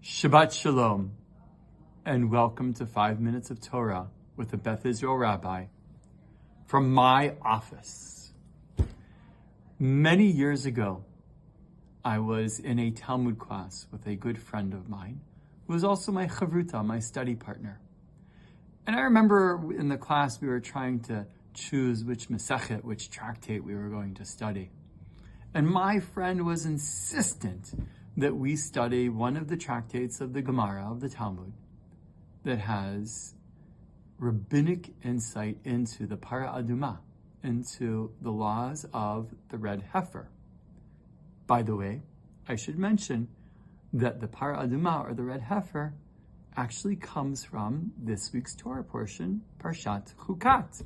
Shabbat Shalom, and welcome to 5 Minutes of Torah with the Beth Israel Rabbi from my office. Many years ago, I was in a Talmud class with a good friend of mine, who was also my chavruta, my study partner. And I remember in the class we were trying to choose which mesechet, which tractate we were going to study. And my friend was insistent that we study one of the tractates of the Gemara, of the Talmud, that has rabbinic insight into the Para Aduma, into the laws of the red heifer. By the way, I should mention that the Para Aduma, or the red heifer, actually comes from this week's Torah portion, Parshat Chukat.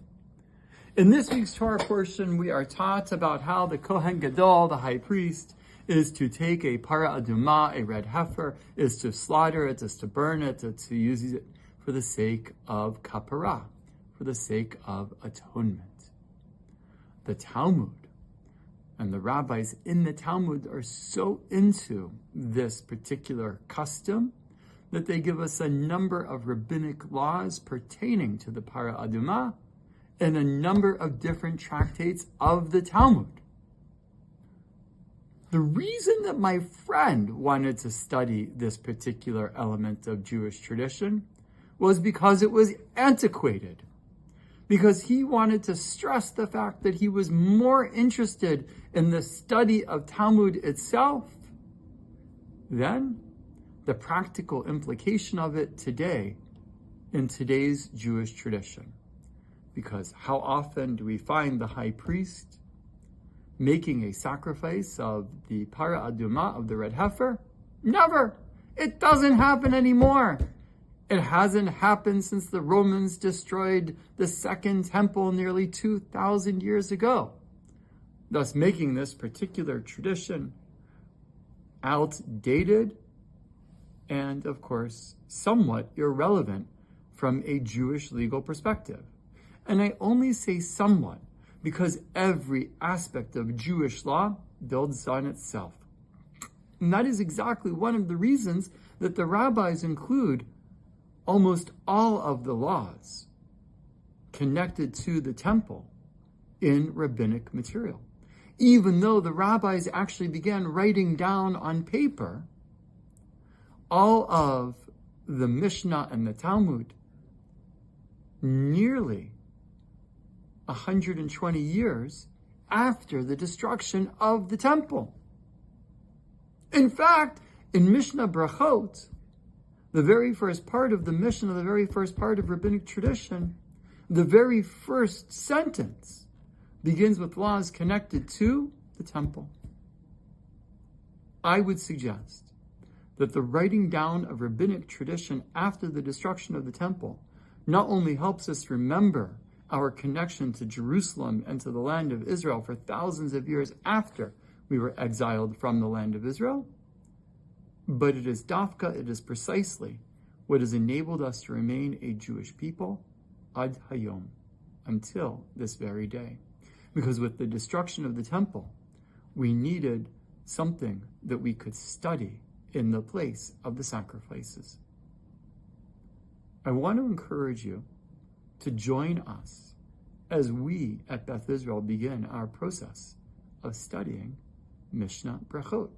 In this week's Torah portion, we are taught about how the Kohen Gadol, the high priest, is to take a para aduma, a red heifer, is to slaughter it, is to burn it, to use it for the sake of kapara, for the sake of atonement. The Talmud and the rabbis in the Talmud are so into this particular custom that they give us a number of rabbinic laws pertaining to the para aduma in a number of different tractates of the Talmud. The reason that my friend wanted to study this particular element of Jewish tradition was because it was antiquated, because he wanted to stress the fact that he was more interested in the study of Talmud itself than the practical implication of it today in today's Jewish tradition. Because how often do we find the high priest making a sacrifice of the para aduma, of the red heifer? Never. It doesn't happen anymore. It hasn't happened since the Romans destroyed the Second Temple nearly 2,000 years ago, thus making this particular tradition outdated and, of course, somewhat irrelevant from a Jewish legal perspective. And I only say somewhat because every aspect of Jewish law builds on itself. And that is exactly one of the reasons that the rabbis include almost all of the laws connected to the temple in rabbinic material. Even though the rabbis actually began writing down on paper all of the Mishnah and the Talmud nearly 120 years after the destruction of the temple. In fact, in Mishnah Brachot, the very first part of the Mishnah, the very first part of rabbinic tradition, the very first sentence begins with laws connected to the temple. I would suggest that the writing down of rabbinic tradition after the destruction of the temple not only helps us remember our connection to Jerusalem and to the land of Israel for thousands of years after we were exiled from the land of Israel, but it is precisely what has enabled us to remain a Jewish people ad hayom, until this very day. Because with the destruction of the temple, we needed something that we could study in the place of the sacrifices. I want to encourage you to join us as we at Beth Israel begin our process of studying Mishnah Brachot,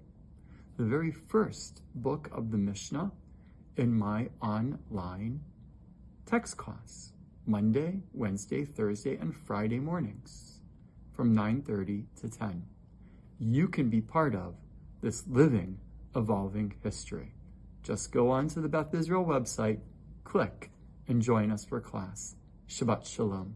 the very first book of the Mishnah in my online text class, Monday, Wednesday, Thursday, and Friday mornings from 9:30 to 10. You can be part of this living, evolving history. Just go onto the Beth Israel website, click, and join us for class. Shabbat Shalom.